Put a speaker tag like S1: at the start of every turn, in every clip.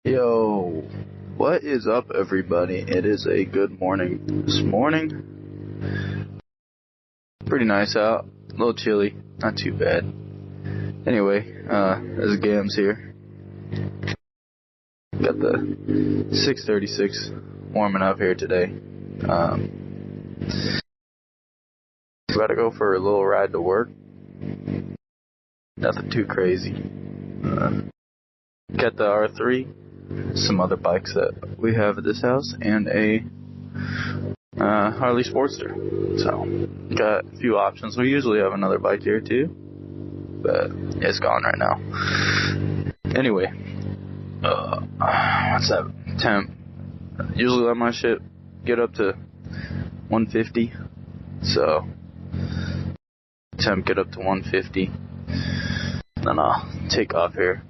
S1: Yo, what is up, everybody? It is a good morning this morning. Pretty nice out, a little chilly, not too bad. Anyway, this is Gams here. Got the 636 warming up here today. Gotta go for a little ride to work. Nothing too crazy. Got the R3, some other bikes that we have at this house, and a Harley Sportster. So, got a few options. We usually have another bike here too, but it's gone right now. Anyway, what's that temp? Usually let my shit get up to 150, so temp get up to 150, then I'll take off here.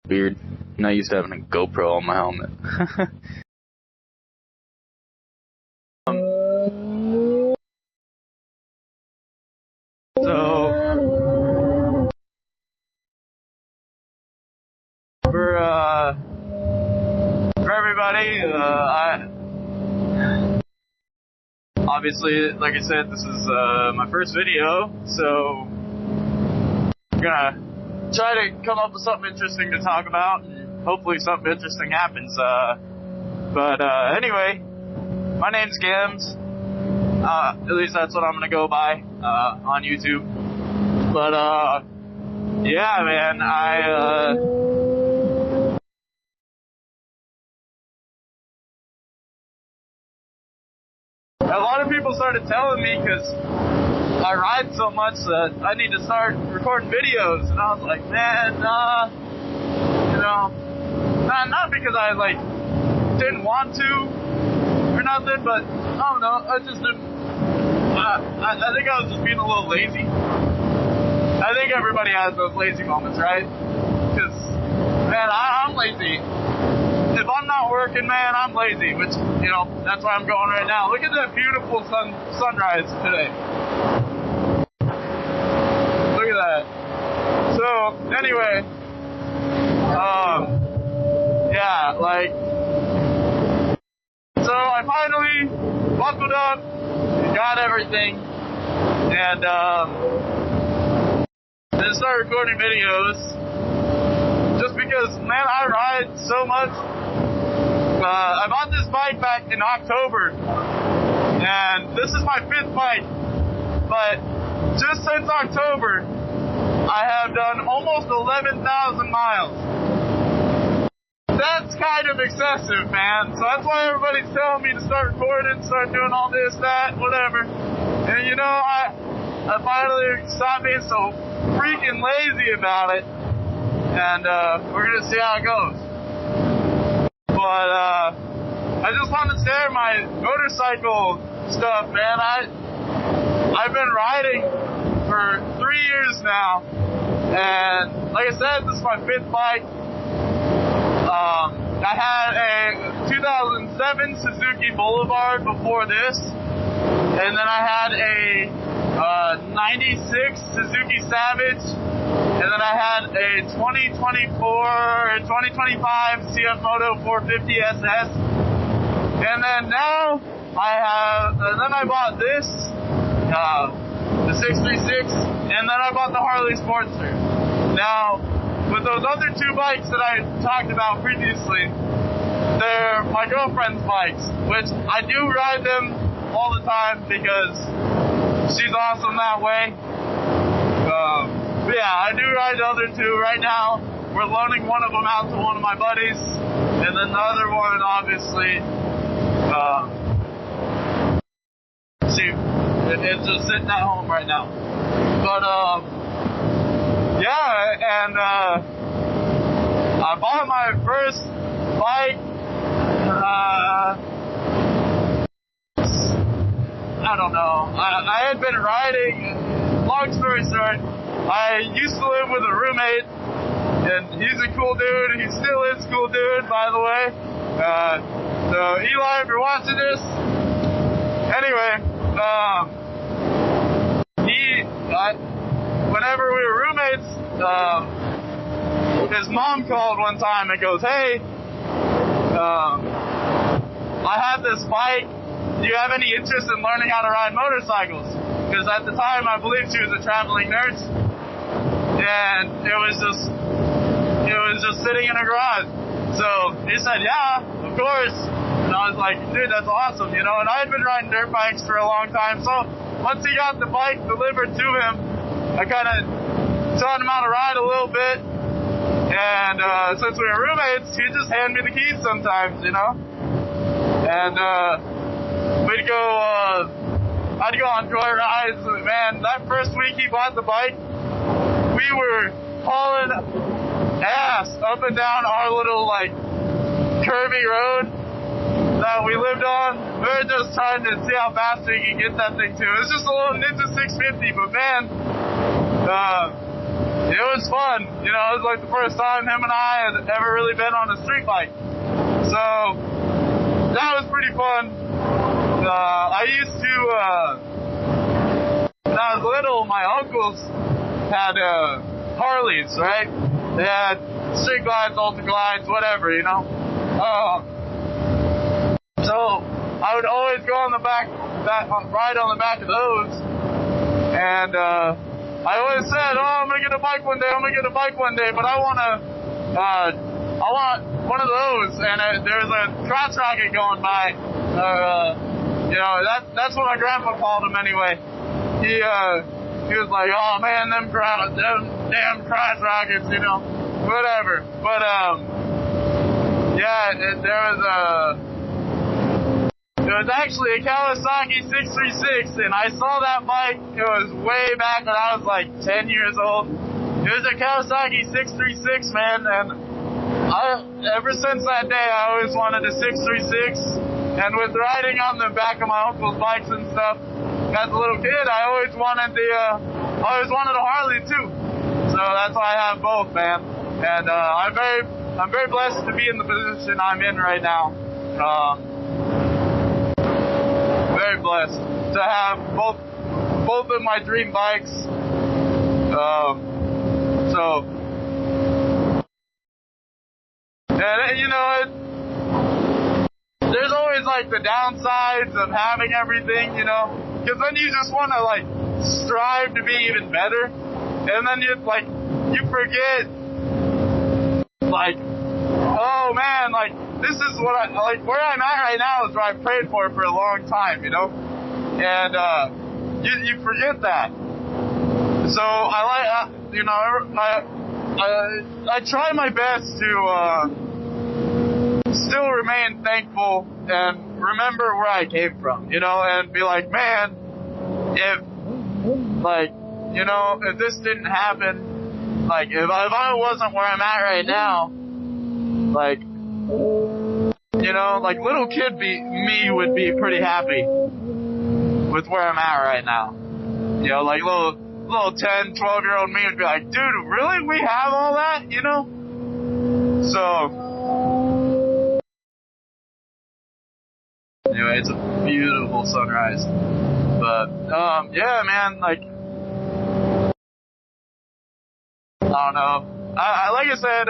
S1: Weird. I'm not used to having a GoPro on my helmet. So for everybody, I obviously, like I said, this is my first video, so I'm gonna try to come up with something interesting to talk about, and hopefully something interesting happens. But anyway, my name's Gams. At least that's what I'm gonna go by on YouTube. But yeah, man, a lot of people started telling me, because I ride so much that I need to start recording videos, and I was like, man, not because I didn't want to or nothing, but I don't know, I just didn't. I think I was just being a little lazy. I think everybody has those lazy moments, right? Because, man, I'm lazy. If I'm not working, man, I'm lazy, which, that's why I'm going right now. Look at that beautiful sunrise today. Look at that. So, anyway, yeah, so I finally buckled up, got everything, and then started recording videos, just because, man, I ride so much. I bought this bike back in October, and this is my 5th bike, but just since October, I have done almost 11,000 miles. That's kind of excessive, man, so that's why everybody's telling me to start recording, start doing all this, that, whatever, and I finally stopped being so freaking lazy about it, and we're gonna see how it goes. But I just want to share my motorcycle stuff, man. I've been riding for 3 years now, and like I said, this is my 5th bike. I had a 2007 Suzuki Boulevard before this, and then I had a 96 Suzuki Savage, and then I had a 2024 or 2025 CF Moto 450 SS, and then now I bought this, the 636, and then I bought the Harley Sportster. Now, with those other 2 bikes that I talked about previously, they're my girlfriend's bikes, which I do ride them all the time because she's awesome that way. But yeah, I do ride the other 2 right now. We're loaning one of them out to one of my buddies, and then the other one, obviously, it's just sitting at home right now. But yeah, and I bought my first bike. I don't know. I had been riding. Long story short, I used to live with a roommate, and he's a cool dude. He still is a cool dude, by the way. So Eli, if you're watching this, anyway, whenever we were roommates, his mom called one time and goes, hey, I have this bike. Do you have any interest in learning how to ride motorcycles? Because at the time, I believe she was a traveling nurse, and it was just sitting in her garage. So he said, yeah, of course. And I was like, dude, that's awesome, you know. And I had been riding dirt bikes for a long time, so once he got the bike delivered to him, I kind of taught him how to ride a little bit. And since we were roommates, he'd just hand me the keys sometimes, you know. And I'd go on joy rides. Man, that first week he bought the bike, we were hauling ass up and down our little, like, curvy road that we lived on. We were just trying to see how fast we could get that thing to. It was just a little Ninja 650, but man, it was fun. You know, it was like the first time him and I had ever really been on a street bike. So that was pretty fun. I used to, when I was little, my uncles had Harleys, right? They had Street Glides, Ultra Glides, whatever, you know. So I would always go on the back, ride on the back of those, and I always said, oh, I'm gonna get a bike one day, but I want one of those, and there was a crotch rocket going by, you know, that's what my grandpa called them anyway. He was like, oh man, them damn crotch rockets, you know, whatever. But yeah, it was actually a Kawasaki 636, and I saw that bike. It was way back when I was like 10 years old. It was a Kawasaki 636, man, and ever since that day, I always wanted a 636. And with riding on the back of my uncle's bikes and stuff, as a little kid, I always wanted a Harley too. So that's why I have both, man. And I'm very blessed to be in the position I'm in right now. Very blessed to have both of my dream bikes. And you know, there's always like the downsides of having everything, you know, because then you just want to like strive to be even better, and then you forget, like, oh man, like this is what I like. Where I'm at right now is what I prayed for a long time, you know, and you forget that. So I try my best to still remain thankful and remember where I came from, you know, and be like, man, if this didn't happen, like if I wasn't where I'm at right now, like, you know, like little kid me would be pretty happy with where I'm at right now. You know, like little 10, 12-year-old me would be like, dude, really? We have all that, you know? So anyway, it's a beautiful sunrise. But, yeah, man, like, I don't know. I like I said,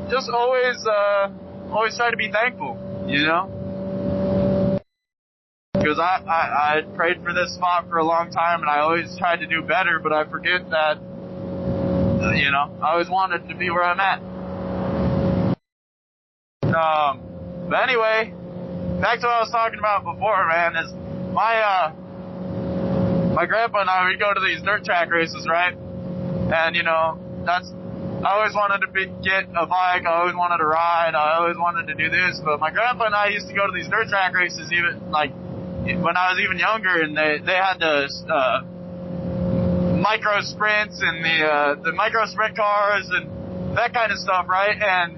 S1: just always try to be thankful, you know? Because I prayed for this spot for a long time, and I always tried to do better, but I forget that, you know, I always wanted to be where I'm at. But anyway, back to what I was talking about before, man, is my grandpa and I, we'd go to these dirt track races, right? And, you know, I always wanted to get a bike, I always wanted to ride, I always wanted to do this, but my grandpa and I used to go to these dirt track races even, like, when I was even younger, and they had the micro sprints and the micro sprint cars and that kind of stuff, right? And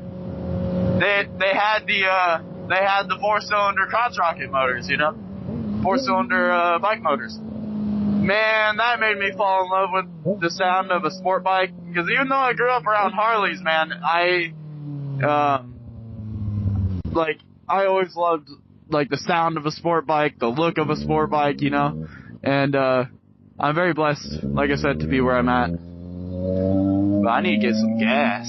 S1: they had the 4-cylinder crotch rocket motors, you know, 4-cylinder bike motors. Man, that made me fall in love with the sound of a sport bike, because even though I grew up around Harleys, man, I always loved like the sound of a sport bike, the look of a sport bike, you know, and I'm very blessed, like I said, to be where I'm at. But I need to get some gas.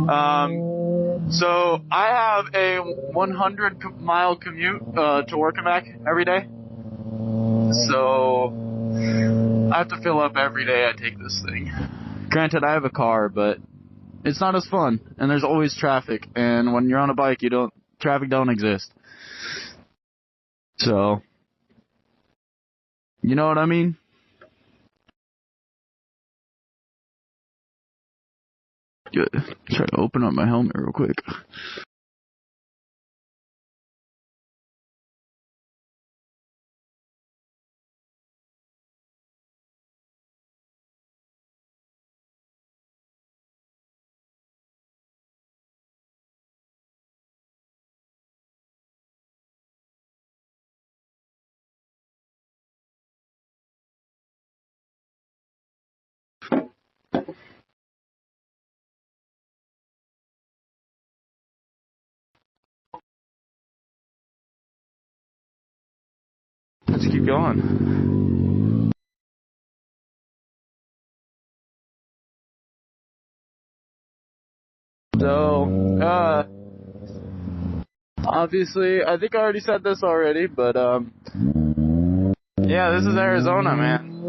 S1: So I have a 100-mile commute to work and back every day. So I have to fill up every day I take this thing. Granted, I have a car, but it's not as fun, and there's always traffic. And when you're on a bike, traffic don't exist. So, you know what I mean? Good. Try to open up my helmet real quick. Let's keep going. So, obviously, I think I already said this already, but, yeah, this is Arizona, man.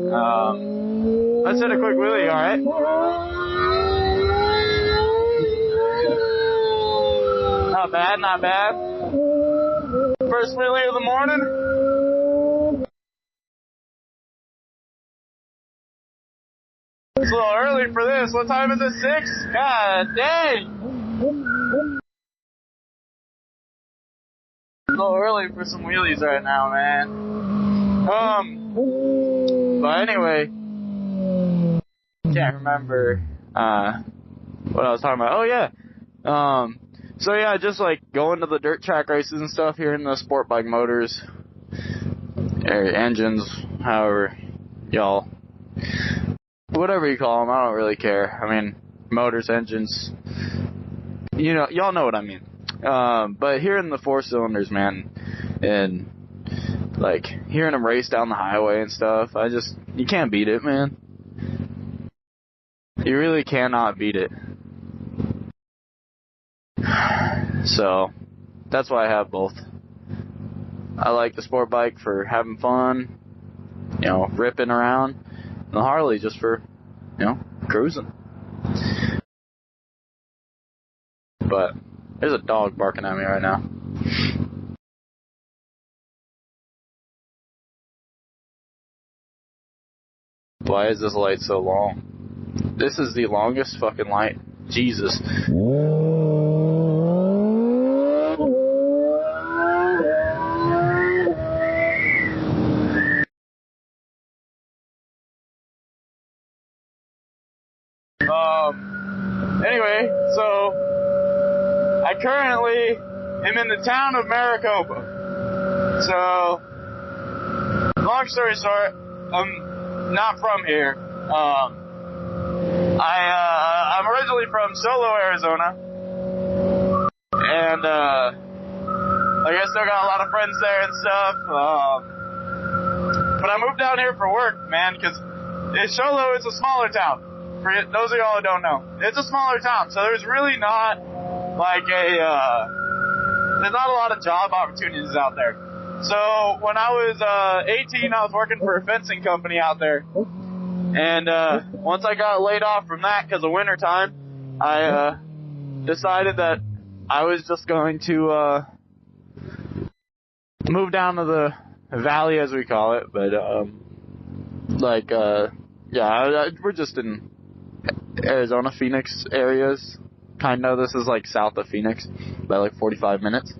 S1: Let's hit a quick wheelie, alright? Not bad, not bad. First wheelie of the morning. It's a little early for this. What time is it? 6? God dang! It's a little early for some wheelies right now, man. But anyway, can't remember what I was talking about. Oh yeah. So yeah, just like going to the dirt track races and stuff here in the sport bike motors, or engines, however y'all, whatever you call them, I don't really care. I mean, motors, engines, you know, y'all know what I mean. But here in the 4 cylinders, man, and like hearing them race down the highway and stuff, you can't beat it, man. You really cannot beat it. So, that's why I have both. I like the sport bike for having fun, you know, ripping around, and the Harley just for, you know, cruising. But there's a dog barking at me right now. Why is this light so long? This is the longest fucking light. Jesus. Anyway, so I currently am in the town of Maricopa. So, long story short, I'm not from here. I'm originally from Solo, Arizona, and like I still got a lot of friends there and stuff. But I moved down here for work, man, because Solo is a smaller town. For those of y'all who don't know, it's a smaller town, so there's really not like there's not a lot of job opportunities out there. So when I was 18, I was working for a fencing company out there, and once I got laid off from that because of winter time, I decided that I was just going to move down to the valley, as we call it, but we're just in Arizona, Phoenix areas. Kind of. This is like south of Phoenix by like 45 minutes.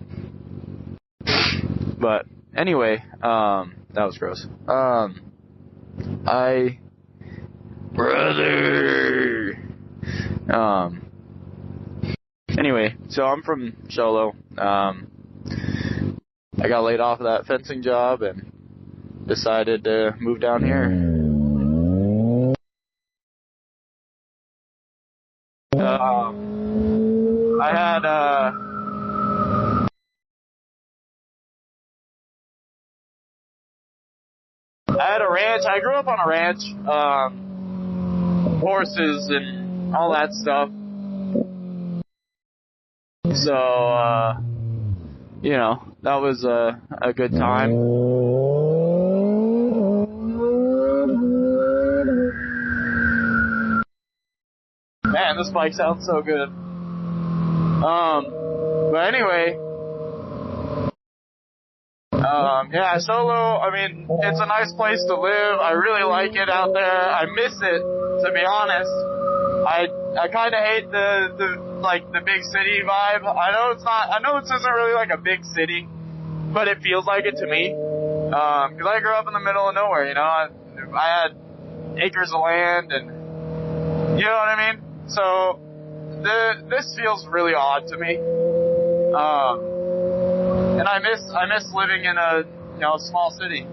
S1: But anyway, that was gross. Anyway, so I'm from Sholo. I got laid off of that fencing job and decided to move down here. I had a ranch. I grew up on a ranch, horses and all that stuff. So, that was a good time. Man, this bike sounds so good. But anyway, yeah, Solo, I mean, it's a nice place to live. I really like it out there. I miss it, to be honest. I kind of hate the big city vibe. I know this isn't really like a big city, but it feels like it to me. 'Cause I grew up in the middle of nowhere, I had acres of land and, you know what I mean? So, this feels really odd to me. And I miss living in a, small city.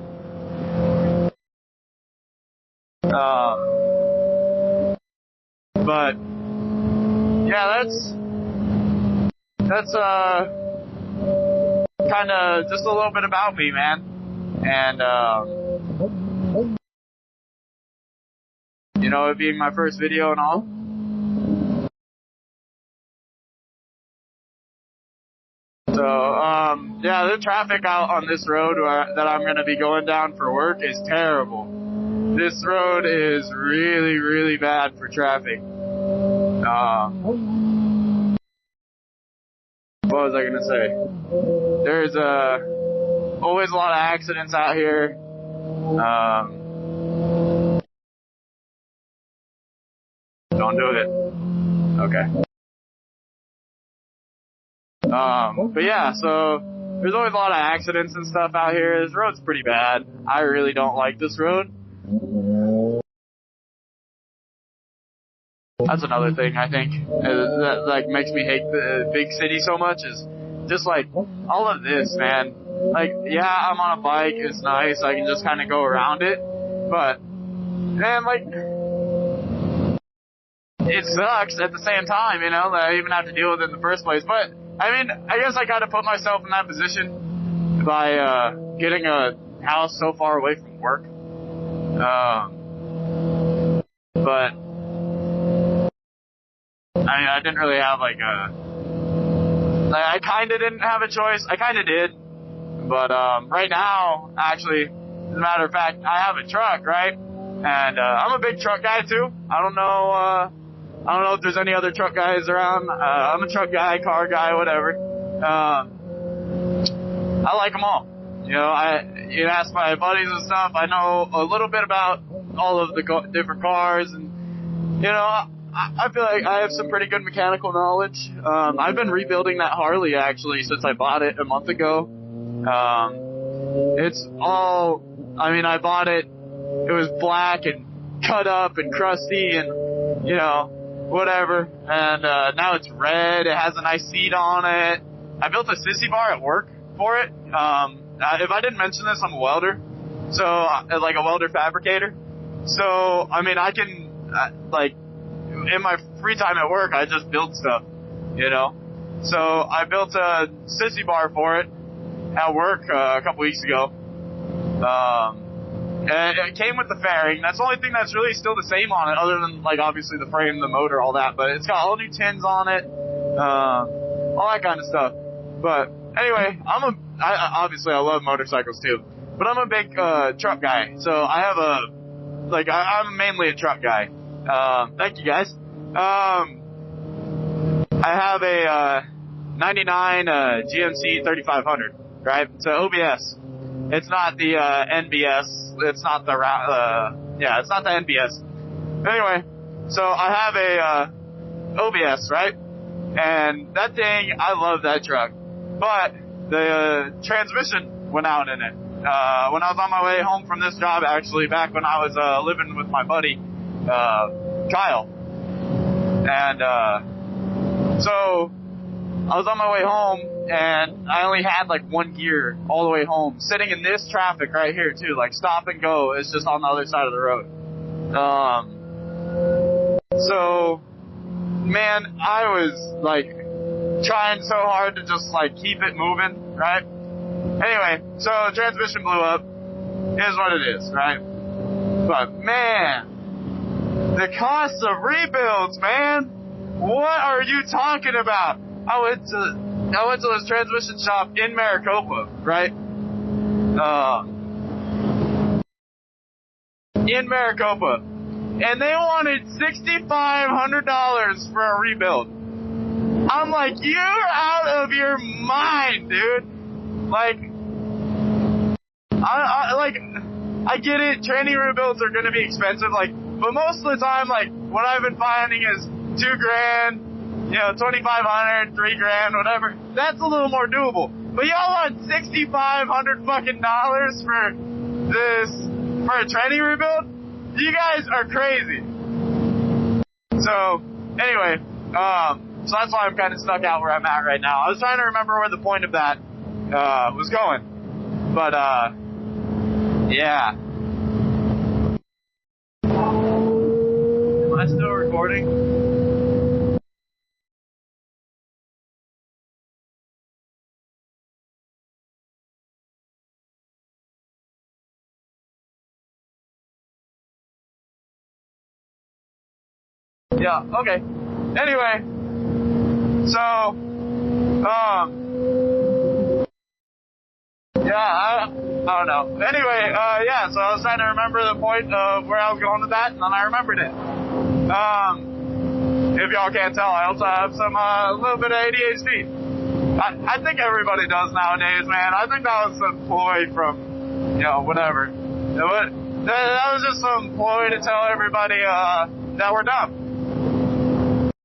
S1: But yeah, that's kind of just a little bit about me, man. And it being my first video and all. So, yeah, the traffic out on this road that I'm going to be going down for work is terrible. This road is really, really bad for traffic. What was I going to say? There's always a lot of accidents out here. Don't do it. Okay. But yeah, so there's always a lot of accidents and stuff out here. This road's pretty bad. I really don't like this road. That's another thing I think that makes me hate the big city so much is just like all of this, man. Like, yeah, I'm on a bike. It's nice. I can just kind of go around it. But, man, like, it sucks at the same time, that I even have to deal with it in the first place. But, I mean, I guess I gotta put myself in that position by getting a house so far away from work. But I mean, I didn't really have I kinda didn't have a choice. I kinda did. But right now, actually, as a matter of fact, I have a truck, right? And I'm a big truck guy too. I don't know if there's any other truck guys around. I'm a truck guy, car guy, whatever. I like them all. You ask my buddies and stuff. I know a little bit about all of the different cars, and I feel like I have some pretty good mechanical knowledge. I've been rebuilding that Harley actually since I bought it a month ago. It's all. I mean, I bought it. It was black and cut up and crusty and whatever. And now it's red. It has a nice seat on it. I built a sissy bar at work for it. If I didn't mention this, I'm a welder. So, like a welder fabricator. So, I mean, I can, in my free time at work, I just build stuff, So, I built a sissy bar for it at work a couple weeks ago. And it came with the fairing. That's the only thing that's really still the same on it, other than, obviously the frame, the motor, all that. But it's got all new tins on it, all that kind of stuff. But anyway, obviously I love motorcycles too. But I'm a big truck guy, so I have I'm mainly a truck guy. Thank you guys. I have a 99 GMC 3500, right? It's OBS. It's not the NBS. It's not the it's not the NBS. Anyway, so I have a OBS, right? And that thing, I love that truck. But the transmission went out in it. When I was on my way home from this job, actually, back when I was living with my buddy Kyle. And so I was on my way home, and I only had 1 gear all the way home, sitting in this traffic right here too, stop and go. It's just on the other side of the road. So, man, I was trying so hard to just keep it moving, right? Anyway, so transmission blew up. Here's what it is, right? But man, the cost of rebuilds, man. What are you talking about? I went to I went to this transmission shop in Maricopa, right? In Maricopa. And they wanted $6,500 for a rebuild. I'm like, you're out of your mind, dude. Like, I get it, training rebuilds are gonna be expensive, like, but most of the time, like, what I've been finding is $2,000, you know, $2,500, $3,000, whatever. That's a little more doable. But y'all want $6,500 fucking dollars for a training rebuild? You guys are crazy. So, anyway, so that's why I'm kind of stuck out where I'm at right now. I was trying to remember where the point of that was going. But, yeah. Am I still recording? Yeah, okay. Anyway, so, yeah, I don't know. Anyway, yeah, so I was trying to remember the point of where I was going with that, and then I remembered it. If y'all can't tell, I also have some, a little bit of ADHD. I think everybody does nowadays, man. I think that was some ploy from, you know, whatever. That was just some ploy to tell everybody, that we're dumb.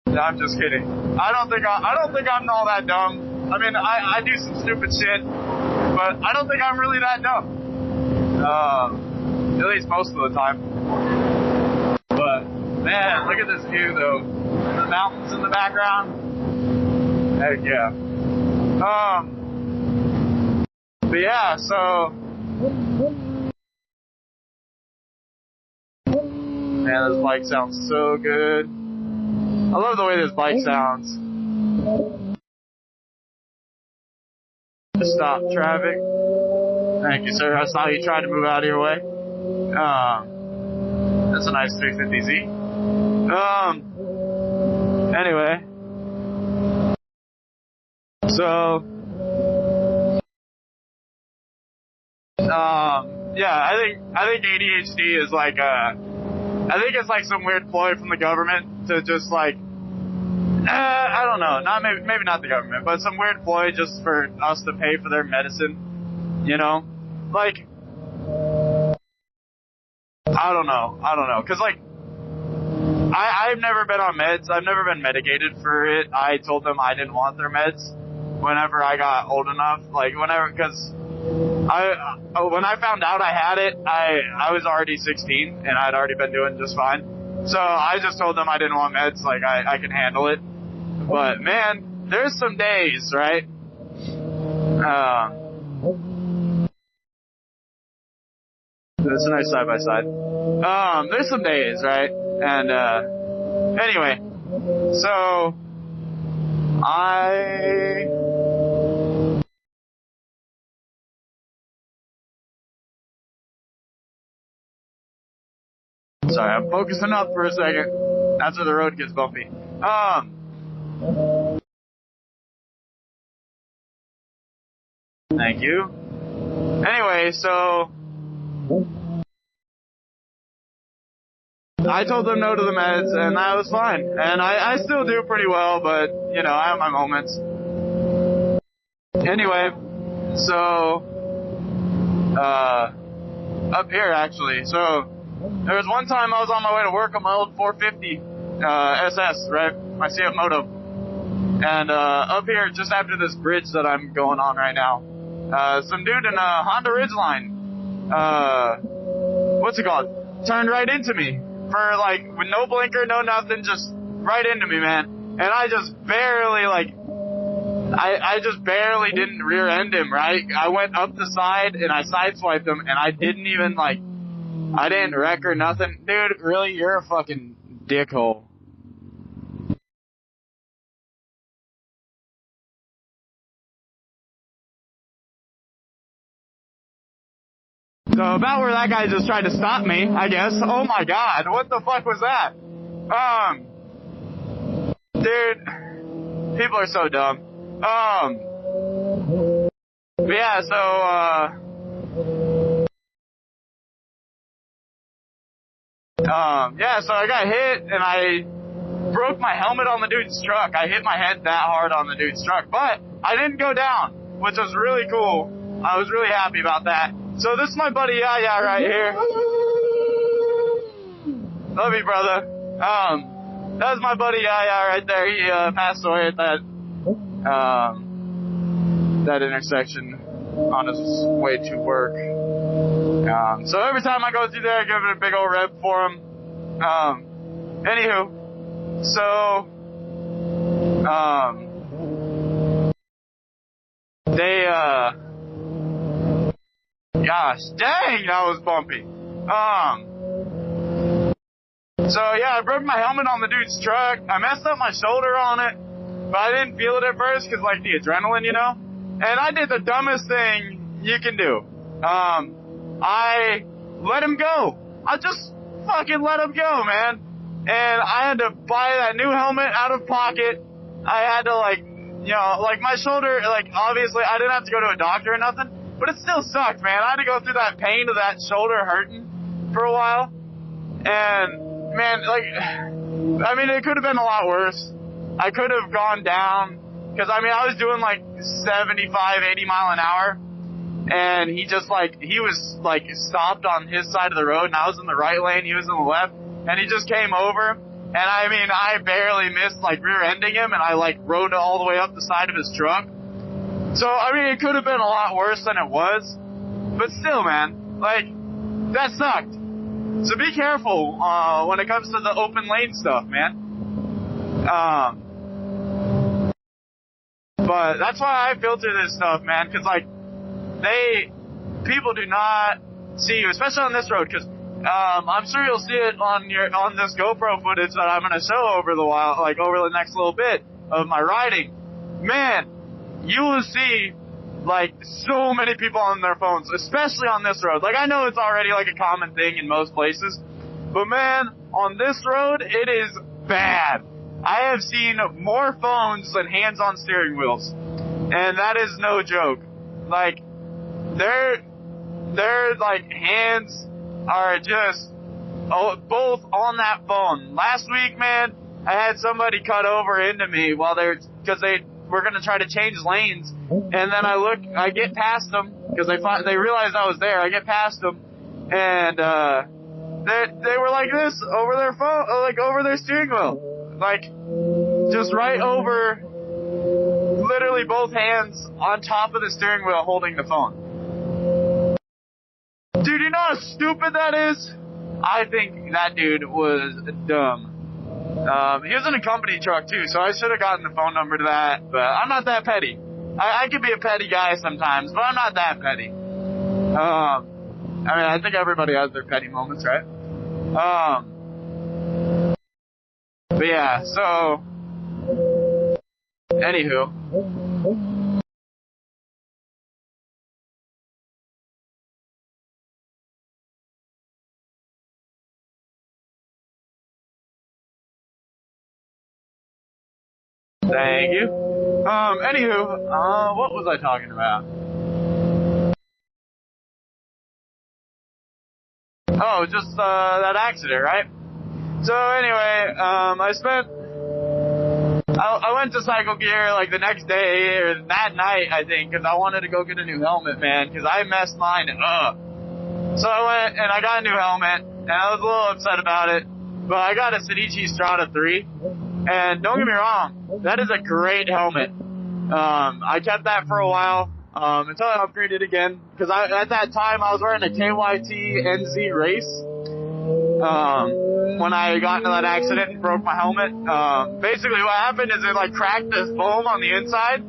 S1: I'm just kidding. I don't think I'm all that dumb. I mean, I do some stupid shit, but I don't think I'm really that dumb. At least most of the time. But man, look at this view though. The mountains in the background. Heck yeah. But yeah, so man, this bike sounds so good. I love the way this bike sounds. Stop traffic. Thank you, sir. I saw you trying to move out of your way. That's a nice 350Z. Anyway. So, yeah, I think ADHD is like I think it's like some weird ploy from the government to just like, I don't know, maybe not the government, but some weird ploy just for us to pay for their medicine, you know? Like, I don't know, cause like, I've never been on meds, I've never been medicated for it. I told them I didn't want their meds whenever I got old enough, like cause when I found out I had it, I was already 16 and I'd already been doing just fine. So I just told them I didn't want meds, like I can handle it. But man, there's some days, right? That's a nice side by side. There's some days, right? And anyway, so sorry, I'm focusing up for a second. That's where the road gets bumpy. Thank you. Anyway, so I told them no to the meds, and that was fine. And I still do pretty well, but, you know, I have my moments. Anyway, so, up here, actually. So, there was one time I was on my way to work on my old 450 SS, right? My CF Moto. And up here, just after this bridge that I'm going on right now, some dude in a Honda Ridgeline, what's it called? Turned right into me for like with no blinker, no nothing, just right into me, man. And I just barely I just barely didn't rear end him, right? I went up the side and I sideswiped him, and I didn't even I didn't wreck or nothing. Dude, really? You're a fucking dickhole. So about where that guy just tried to stop me, I guess. Oh my god, what the fuck was that? Dude, people are so dumb. Yeah, so, yeah, so I got hit and I broke my helmet on the dude's truck. I hit my head that hard on the dude's truck, but I didn't go down, which was really cool. I was really happy about that. So this is my buddy Yaya right here. Love you, brother. That was my buddy Yaya right there. He passed away at that intersection on his way to work. So every time I go through there, I give it a big old rev for him. Anywho, so they gosh dang, that was bumpy. So yeah, I broke my helmet on the dude's truck. I messed up my shoulder on it, but I didn't feel it at first because like the adrenaline, you know. And I did the dumbest thing you can do. I let him go. I just fucking let him go, man. And I had to buy that new helmet out of pocket. I had to like, you know, like my shoulder, like obviously I didn't have to go to a doctor or nothing, but it still sucked, man. I had to go through that pain of that shoulder hurting for a while. And man, like, I mean, it could have been a lot worse. I could have gone down, because, I mean, I was doing, like, 75, 80 mile an hour, and he just, like, he was, like, stopped on his side of the road, and I was in the right lane, he was in the left, and he just came over, and, I mean, I barely missed, like, rear-ending him, and I, like, rode all the way up the side of his truck. So, I mean, it could have been a lot worse than it was, but still, man, like, that sucked. So be careful when it comes to the open lane stuff, man. But that's why I filter this stuff, man, because like people do not see you, especially on this road. Because I'm sure you'll see it on this GoPro footage that I'm gonna show over the next little bit of my riding. Man, you will see like so many people on their phones, especially on this road. Like I know it's already like a common thing in most places, but man, on this road it is bad. I have seen more phones than hands on steering wheels, and that is no joke. Like their like hands are just both on that phone. Last week, man, I had somebody cut over into me because they were gonna try to change lanes. And then I get past them because they realized I was there. I get past them, and they were like this over their phone, like over their steering wheel, like just right over, literally both hands on top of the steering wheel holding the phone. Dude, you know how stupid that is? I think that dude was dumb. He was in a company truck too, so I should have gotten the phone number to that, but I'm not that petty. I could be a petty guy sometimes, but I'm not that petty. I mean, I think everybody has their petty moments, right? But yeah, so, anywho. Thank you. Anywho, what was I talking about? Oh, just, that accident, right? So anyway, I went to Cycle Gear, like, the next day, or that night, I think, because I wanted to go get a new helmet, man, because I messed mine up. So I went, and I got a new helmet, and I was a little upset about it, but I got a Sedici Strada 3, and don't get me wrong, that is a great helmet. I kept that for a while, until I upgraded again, because at that time I was wearing a KYT NZ Race, when I got into that accident and broke my helmet. Basically what happened is it like cracked the foam on the inside,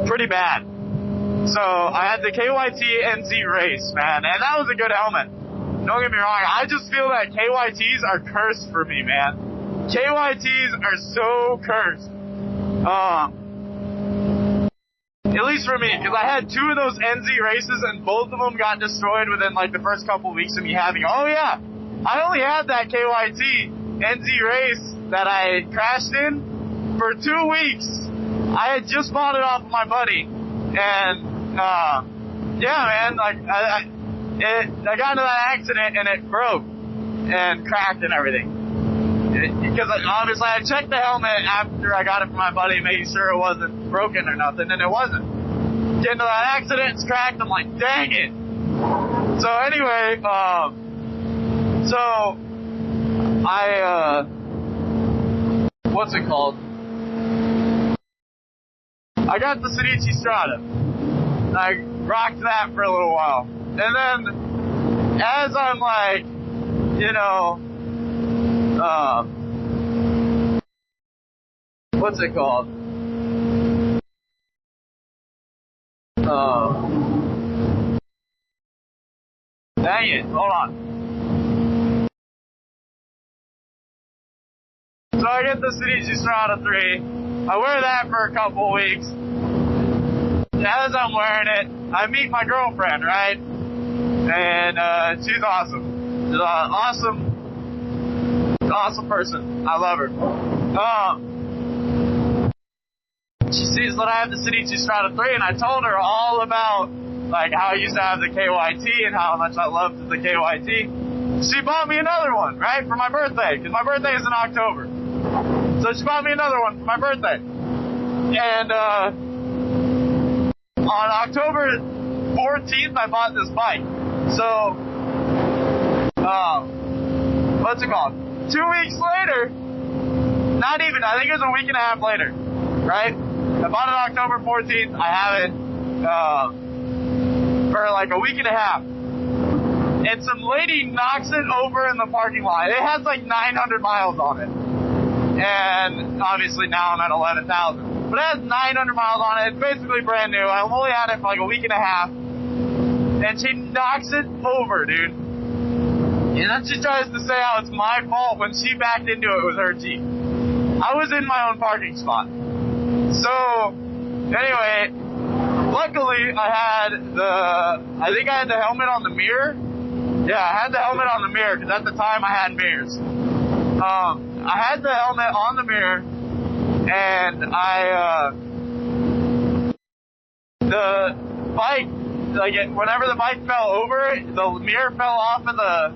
S1: pretty bad. So I had the KYT NZ Race, man, and that was a good helmet. Don't get me wrong, I just feel that KYTs are cursed for me, man. KYTs are so cursed. At least for me, because I had 2 of those NZ races and both of them got destroyed within like the first couple of weeks of me having it. Oh yeah, I only had that KYT NZ race that I crashed in for 2 weeks. I had just bought it off of my buddy, and yeah, man, like I got into that accident and it broke and cracked and everything. Because obviously I checked the helmet after I got it from my buddy, making sure it wasn't broken or nothing, and it wasn't. Get into that accident, it's cracked. I'm like, dang it. So anyway, so I what's it called? I got the Cedici Strada. I rocked that for a little while. And then, as I'm like, you know, what's it called? Dang it, hold on. So I get the Cedici Strada 3. I wear that for a couple weeks. As I'm wearing it, I meet my girlfriend, right? And she's awesome. She's an awesome person. I love her. She sees that I have the Cedici Strada 3, and I told her all about like how I used to have the KYT and how much I loved the KYT. She bought me another one, right, for my birthday, because my birthday is in October. So she bought me another one for my birthday. And on October 14th, I bought this bike. So, what's it called? 2 weeks later, not even, I think it was a week and a half later, right? I bought it October 14th. I have it for like a week and a half. And some lady knocks it over in the parking lot. It has like 900 miles on it. And obviously now I'm at 11,000. But it has 900 miles on it. It's basically brand new. I've only had it for like a week and a half. And she knocks it over, dude. And then she tries to say how it's my fault when she backed into it with her Jeep. I was in my own parking spot. So, anyway, luckily I think I had the helmet on the mirror. Yeah, I had the helmet on the mirror because at the time I had mirrors. I had the helmet on the mirror, and the bike, like whenever the bike fell over, the mirror fell off of the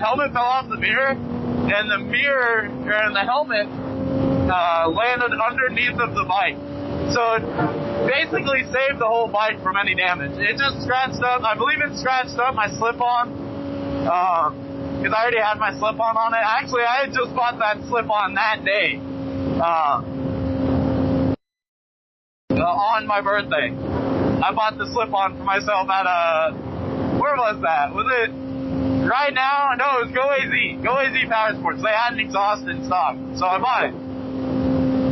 S1: helmet fell off the mirror, and the mirror and the helmet landed underneath of the bike. So it basically saved the whole bike from any damage. It just scratched up, I believe it scratched up my slip-on, because I already had my slip-on on it. Actually, I had just bought that slip-on that day, on my birthday. I bought the slip-on for myself at where was that? Was it Right Now? No, it was Go AZ Power Sports. They had an exhaust in stock, so I bought it,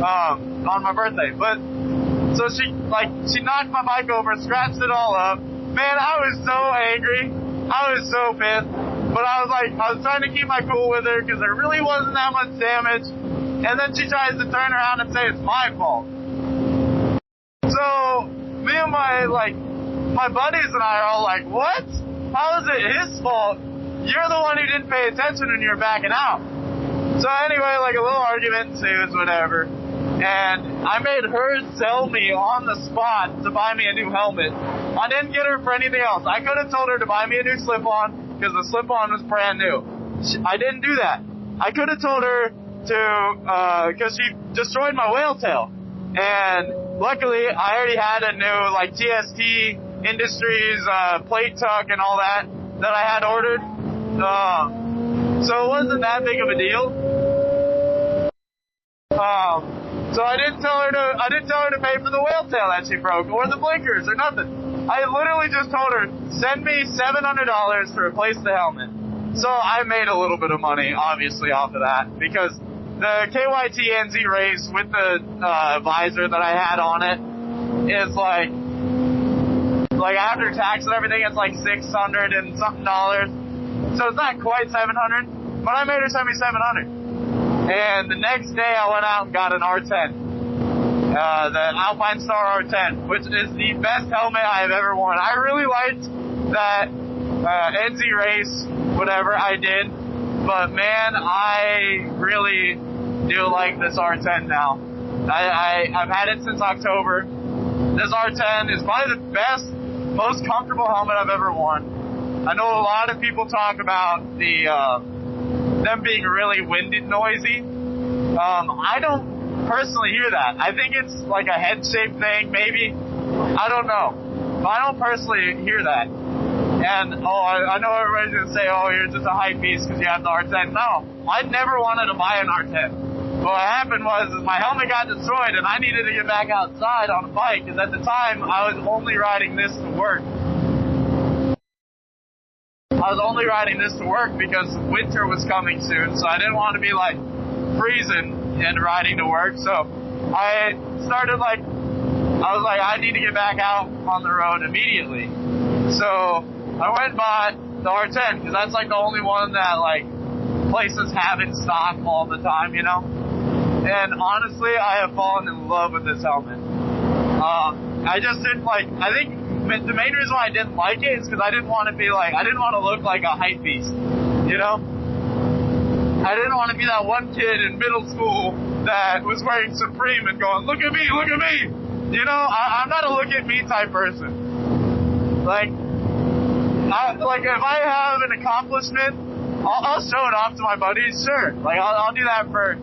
S1: on my birthday. But, so she knocked my bike over, scratched it all up. Man, I was so angry. I was so pissed. But I was trying to keep my cool with her because there really wasn't that much damage. And then she tries to turn around and say it's my fault. So, me and my buddies and I are all like, what? How is it his fault? You're the one who didn't pay attention when you were backing out. So anyway, like a little argument ensues, whatever. And I made her sell me on the spot to buy me a new helmet. I didn't get her for anything else. I could have told her to buy me a new slip-on because the slip-on was brand new. I didn't do that. I could have told her to, because she destroyed my whale tail. And luckily, I already had a new, TST Industries, plate tuck and all that I had ordered. So it wasn't that big of a deal. So I didn't tell her to pay for the whale tail that she broke, or the blinkers, or nothing. I literally just told her, send me $700 to replace the helmet. So I made a little bit of money, obviously, off of that, because the KYT NZ race with the visor that I had on it is like after tax and everything, it's like $600 and something dollars. So it's not quite $700, but I made her send me $700. And the next day I went out and got an R10, the Alpine Star R10, which is the best helmet I have ever worn. I really liked that NZ race, whatever I did, but man, I really do like this R10 now. I've had it since October. This R10 is probably the best, most comfortable helmet I've ever worn. I know a lot of people talk about them being really windy and noisy. I don't personally hear that. I think it's like a head shape thing, maybe. I don't know. But I don't personally hear that. And, I know everybody's going to say, you're just a hype beast because you have the R10. No, I never wanted to buy an R10. What happened was my helmet got destroyed and I needed to get back outside on a bike because at the time I was only riding this to work. I was only riding this to work because winter was coming soon, so I didn't want to be like freezing and riding to work. So I started I was like, I need to get back out on the road immediately. So I went and bought the R10 because that's like the only one that like places have in stock all the time, you know. And honestly, I have fallen in love with this helmet. I just didn't I think the main reason why I didn't like it is because I didn't want to look like a hype beast, you know? I didn't want to be that one kid in middle school that was wearing Supreme and going, look at me, look at me! You know, I'm not a look at me type person. If I have an accomplishment, I'll show it off to my buddies, sure. I'll do that for a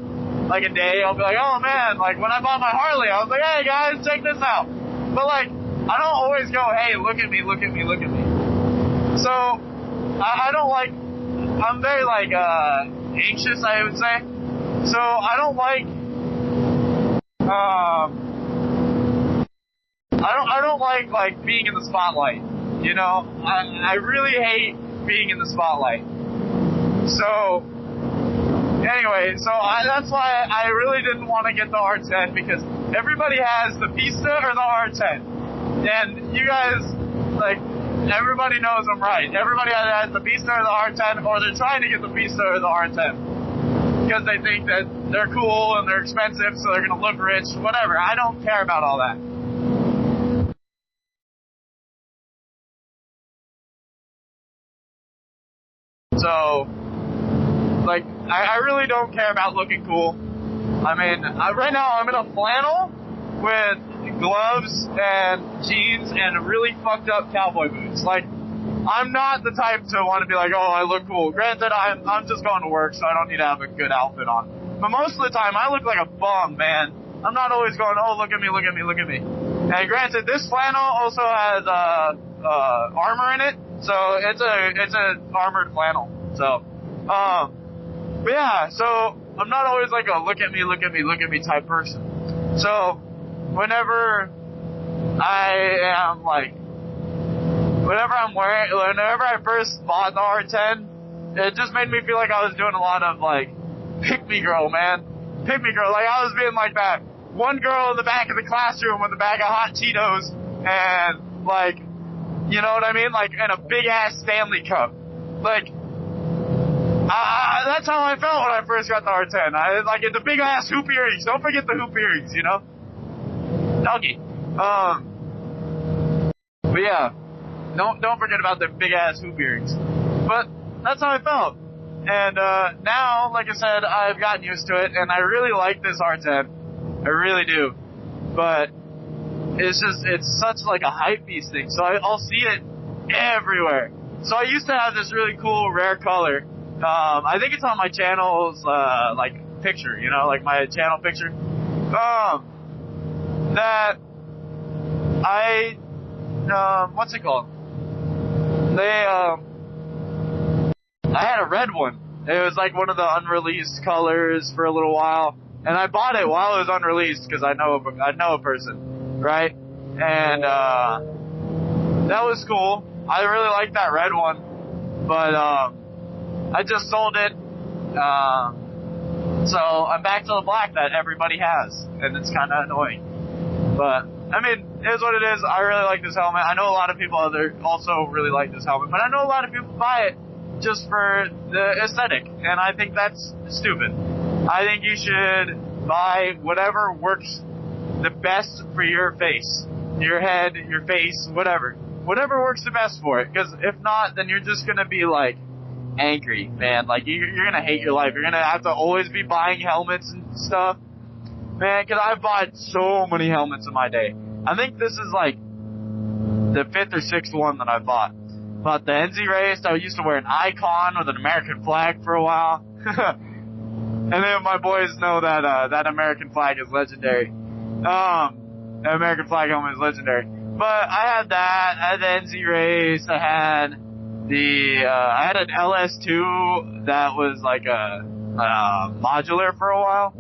S1: day. I'll be like, oh man, when I bought my Harley, I was like, hey guys, check this out. But I don't always go, hey, look at me, look at me, look at me. So, I don't I'm very anxious, I would say. So, I don't I don't like being in the spotlight. You know, I really hate being in the spotlight. So, anyway, that's why I really didn't want to get the R10 because everybody has the Pista or the R10. And you guys, everybody knows I'm right. Everybody has the Pista or the R10, or they're trying to get the Pista or the R10. Because they think that they're cool and they're expensive, so they're going to look rich, whatever. I don't care about all that. So, I really don't care about looking cool. I mean, right now I'm in a flannel with gloves and jeans and really fucked up cowboy boots. I'm not the type to want to be like, oh, I look cool. Granted, I'm just going to work, so I don't need to have a good outfit on. But most of the time, I look like a bum, man. I'm not always going, oh, look at me, look at me, look at me. And granted, this flannel also has armor in it, so it's a armored flannel. So, but yeah, so I'm not always like a look at me, look at me, look at me type person. So, whenever I first bought the R10, it just made me feel like I was doing a lot of pick me girl, man. Pick me girl. I was being like that one girl in the back of the classroom with a bag of hot Cheetos and you know what I mean? And a big ass Stanley Cup. That's how I felt when I first got the R10. The big ass hoop earrings. Don't forget the hoop earrings, you know? Doggy. But yeah. Don't forget about the big ass hoop earrings. But that's how I felt. And now, like I said, I've gotten used to it, and I really like this R10. I really do. But it's such a hype beast thing. So I'll see it everywhere. So I used to have this really cool rare color. I think it's on my channel's picture, you know, my channel picture. That I what's it called? I had a red one. It was one of the unreleased colors for a little while, and I bought it while it was unreleased because I know a person, right? And that was cool. I really liked that red one, but I just sold it. So I'm back to the black that everybody has, and it's kind of annoying. But I mean, it is what it is. I really like this helmet. I know a lot of people also really like this helmet, but I know a lot of people buy it just for the aesthetic, and I think that's stupid. I think you should buy whatever works the best for your face, your head, your face, whatever works the best for it. Because if not, then you're just gonna be angry, man. You're gonna hate your life. You're gonna have to always be buying helmets and stuff. Man, cause I bought so many helmets in my day. I think this is like the 5th or 6th one that I bought. Bought the NZ Race. I used to wear an Icon with an American flag for a while. And then my boys know that that American flag is legendary. The American flag helmet is legendary. But I had that. I had the NZ Race. I had an LS2 that was like a modular for a while.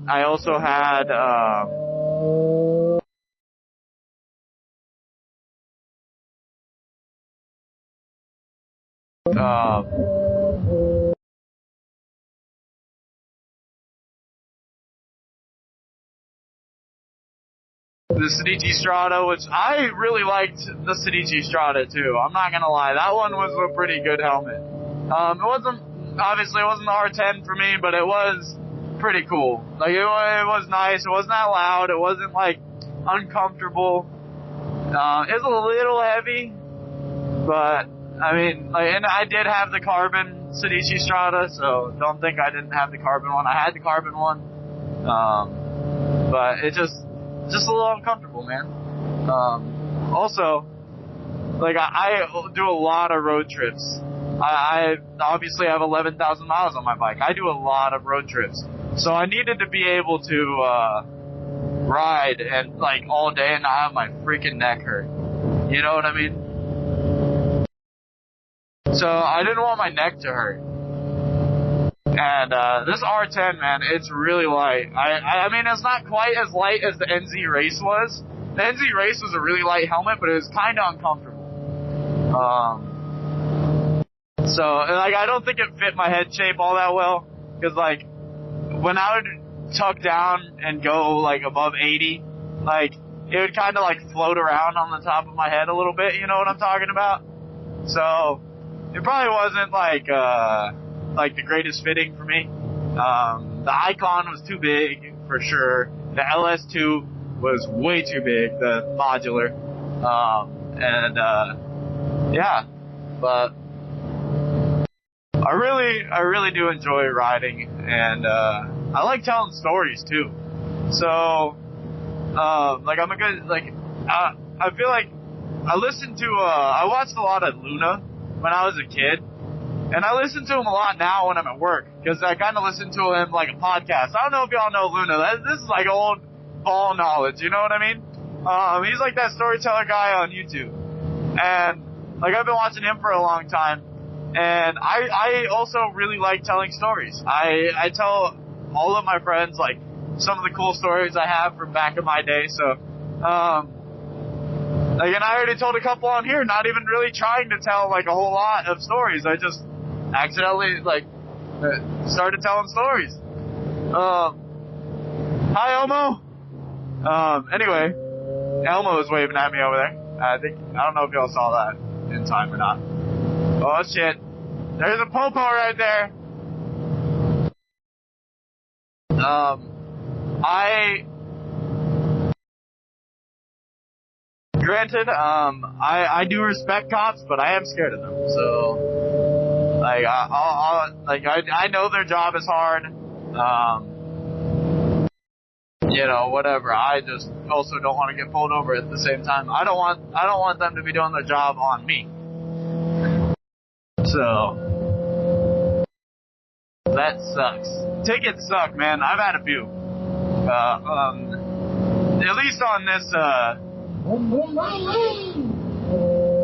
S1: I also had the Sedici Strada, which I really liked the Sedici Strada too. I'm not gonna lie, that one was a pretty good helmet. It wasn't the R10 for me, but it was pretty cool. Like it was nice. It wasn't that loud. It wasn't like uncomfortable. It was a little heavy, but I mean, like, and I did have the carbon Sedici Strada, so don't think I didn't have the carbon one. I had the carbon one, but it just a little uncomfortable, man. Also, like I do a lot of road trips. I obviously have 11,000 miles on my bike. I do a lot of road trips, so I needed to be able to ride and like all day and not have my freaking neck hurt. You know what I mean? So I didn't want my neck to hurt. And this R10, man, it's really light. I mean, it's not quite as light as the NZ Race was. The NZ Race was a really light helmet, but it was kind of uncomfortable. So, like, I don't think it fit my head shape all that well. Because, like, when I would tuck down and go, like, above 80, like, it would kind of, like, float around on the top of my head a little bit, you know what I'm talking about? So, it probably wasn't, like the greatest fitting for me. The Icon was too big, for sure. The LS2 was way too big, the modular. Yeah, but I really do enjoy riding, and I like telling stories too. So, like I'm a good, like, I feel like I watched a lot of Luna when I was a kid. And I listen to him a lot now when I'm at work, because I kind of listen to him like a podcast. I don't know if y'all know Luna. This is like old ball knowledge, you know what I mean? He's like that storyteller guy on YouTube. And like I've been watching him for a long time. And I also really like telling stories. I tell all of my friends like some of the cool stories I have from back in my day. So, like, and I already told a couple on here, not even really trying to tell like a whole lot of stories. I just accidentally like started telling stories. Hi Elmo. Anyway, Elmo was waving at me over there. I don't know if y'all saw that in time or not. Oh shit! There's a popo right there. Granted, I do respect cops, but I am scared of them. So. Like I know their job is hard, you know, whatever. I just also don't want to get pulled over at the same time. I don't want them to be doing their job on me. So that sucks. Tickets suck, man. I've had a few. At least on this,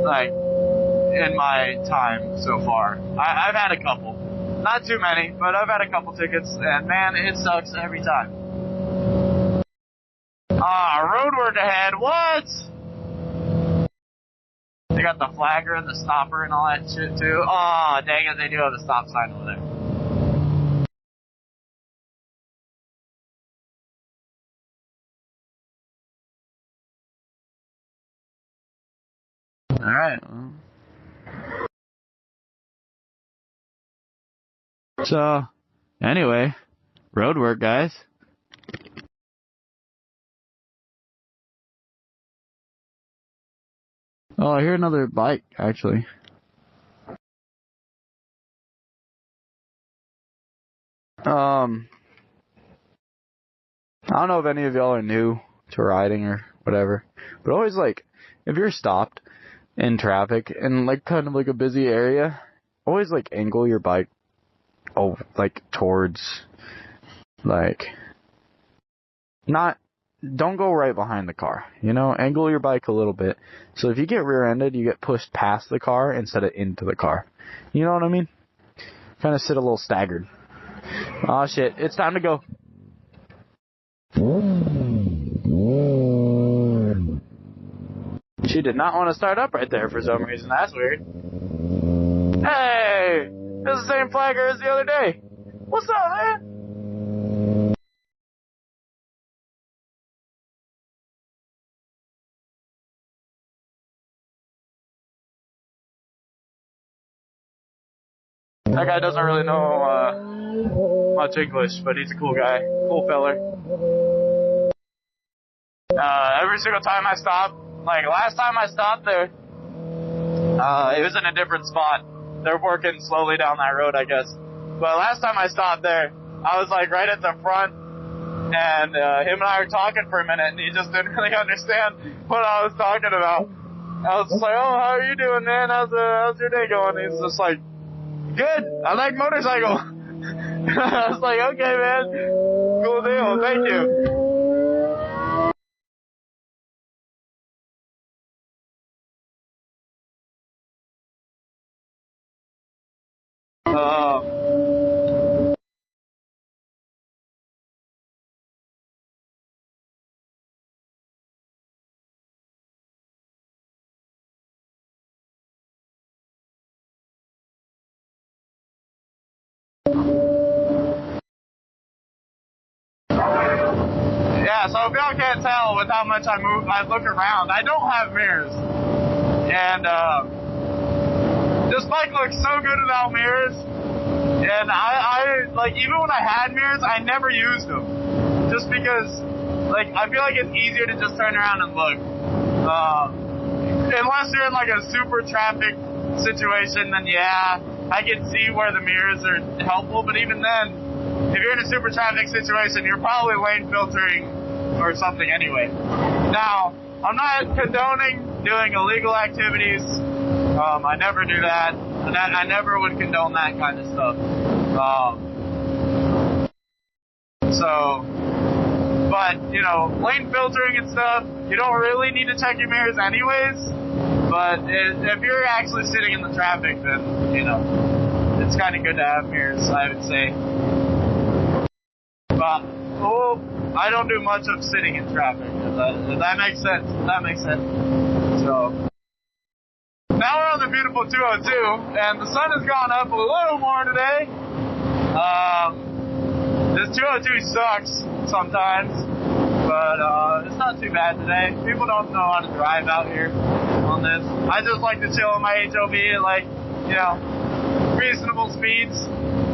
S1: like. In my time so far, I've had a couple, not too many, but I've had a couple tickets, and man, it sucks every time. Road work ahead. What? They got the flagger and the stopper and all that shit too. Oh, dang it, they do have the stop sign over there. All right. So, anyway, road work, guys. Oh, I hear another bike, actually.
S2: I don't know if any of y'all are new to riding or whatever, but always like, if you're stopped in traffic in like kind of like a busy area, always like angle your bike, like towards, like, don't go right behind the car, angle your bike a little bit. So if you get rear-ended, you get pushed past the car instead of into the car. You know what I mean? Kind of sit a little staggered. Aw, shit, it's time to go. She did not want to start up right there for some reason. That's weird. Hey! It's the same flagger as the other day. What's up, man? That guy doesn't really know much English, but he's a cool guy. Cool feller. Every single time I stop, like last time I stopped there, it was in a different spot. They're working slowly down that road, I guess. But last time I stopped there, I was like right at the front, and him and I were talking for a minute, and he just didn't really understand what I was talking about. I was just like, oh, how are you doing, man? How's your day going? He's just like, good. I like motorcycle. I was like, okay, man. Cool deal. Thank you. Yeah, so if y'all can't tell with how much I look around, I don't have mirrors. And this bike looks so good without mirrors. And I like, even when I had mirrors, I never used them. Just because, like, I feel like it's easier to just turn around and look. Unless you're in like a super traffic situation, then yeah, I can see where the mirrors are helpful. But even then, if you're in a super traffic situation, you're probably lane filtering or something anyway. Now, I'm not condoning doing illegal activities. I never do that. And I never would condone that kind of stuff. But, lane filtering and stuff, you don't really need to check your mirrors anyways. But if you're actually sitting in the traffic, then, it's kind of good to have mirrors, I would say. But, I don't do much of sitting in traffic. If that makes sense. So, now we're on the beautiful 202, and the sun has gone up a little more today. This 202 sucks sometimes, but it's not too bad today. People don't know how to drive out here on this. I just like to chill on my HOV at, like, reasonable speeds.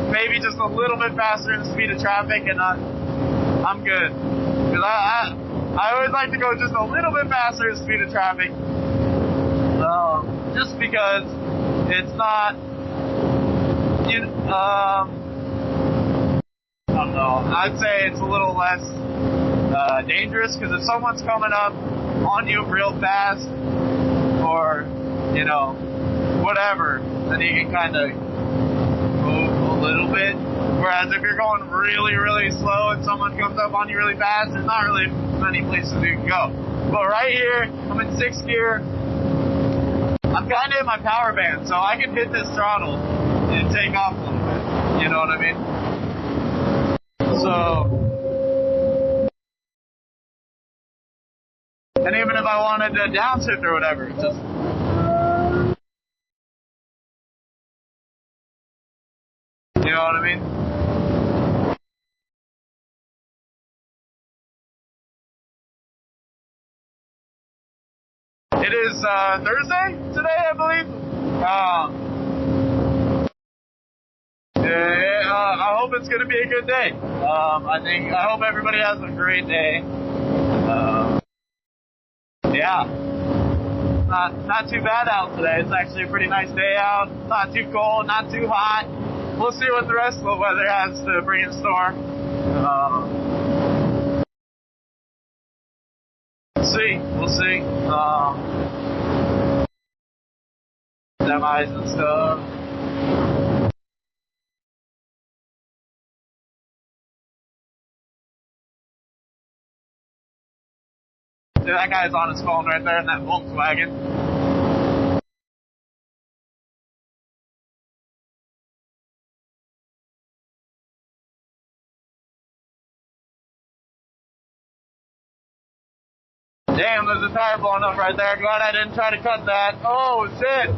S2: Maybe just a little bit faster than the speed of traffic, and I'm good. Because I always like to go just a little bit faster than the speed of traffic. Just because it's not, I don't know, I'd say it's a little less dangerous, because if someone's coming up on you real fast, or, whatever, then you can kind of move a little bit. Whereas if you're going really, really slow and someone comes up on you really fast, there's not really many places you can go. But right here, I'm in 6th gear. I'm kind of in my power band, so I can hit this throttle and take off a little bit. You know what I mean? So, and even if I wanted to downshift or whatever, just, you know what I mean? It is Thursday today, I believe. I hope it's going to be a good day. I hope everybody has a great day. Yeah. Not too bad out today. It's actually a pretty nice day out. Not too cold, not too hot.
S1: we'll see what the rest of the weather has to bring in store. We'll see. Semis and stuff. Dude, that guy's on his phone right there in that Volkswagen. Damn, there's a tire blowing up right there. Glad I didn't try to cut that. Oh, shit.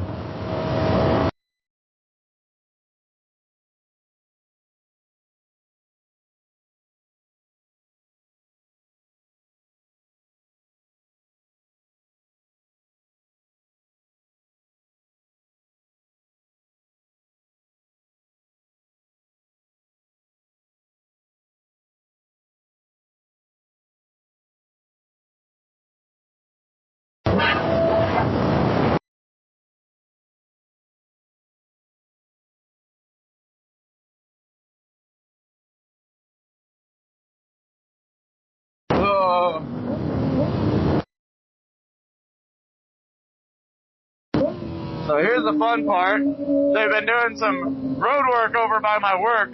S1: So here's the fun part. They've been doing some road work over by my work.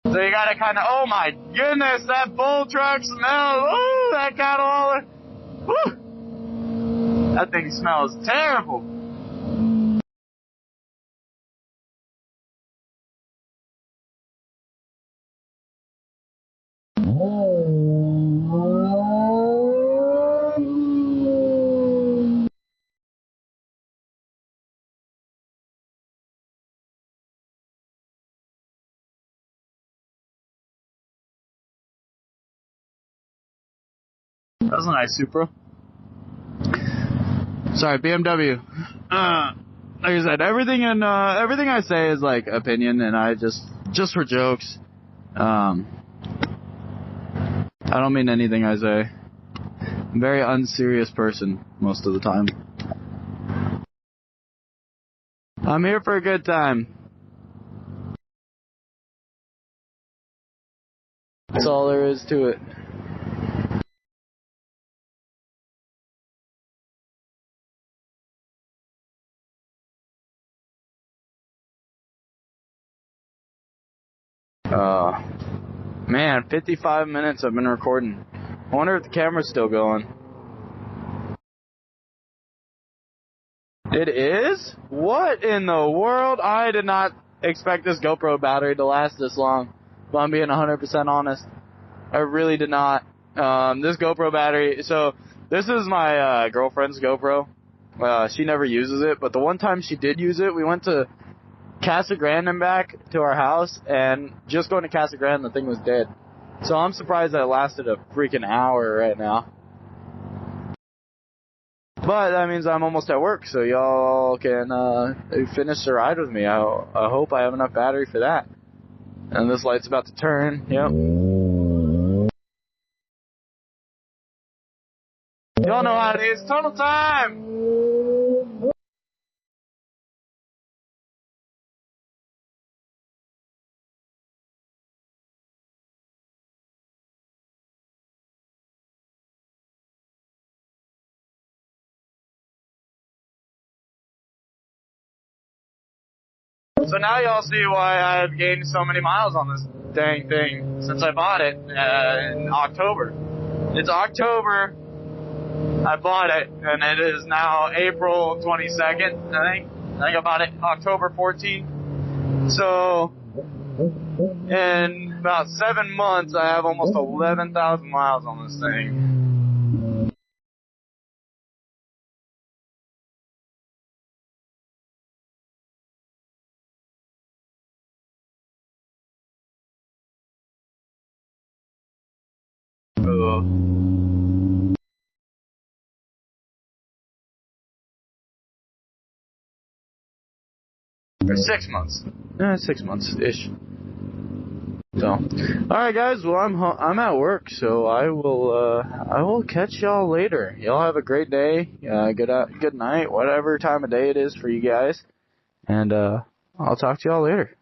S1: So you gotta kinda, oh my goodness, that bull truck smells. Ooh, that cattle hauler. Woo. That thing smells terrible. That was a nice Supra. Sorry, BMW. Like I said, everything I say is like opinion, and I just for jokes. I don't mean anything I say. I'm a very unserious person most of the time. I'm here for a good time. That's all there is to it. Man, 55 minutes I've been recording. I wonder if the camera's still going. It is? What in the world? I did not expect this GoPro battery to last this long, if I'm being 100% honest. I really did not. This GoPro battery, so this is my girlfriend's GoPro. She never uses it, but the one time she did use it, we went to Casa Grande and back to our house, and just going to Casa Grande, the thing was dead. So I'm surprised that it lasted a freaking hour right now. But that means I'm almost at work, so y'all can finish the ride with me. I hope I have enough battery for that. And this light's about to turn. Yep. Y'all know how it is. Total time! So now y'all see why I've gained so many miles on this dang thing since I bought it in October. It's October, I bought it, and it is now April 22nd, I think I bought it October 14th. So, in about 7 months, I have almost 11,000 miles on this thing. For 6 months. 6 months-ish. So, alright guys, well I'm at work, so I will catch y'all later. Y'all have a great day, good night, whatever time of day it is for you guys. And
S2: I'll talk to y'all later.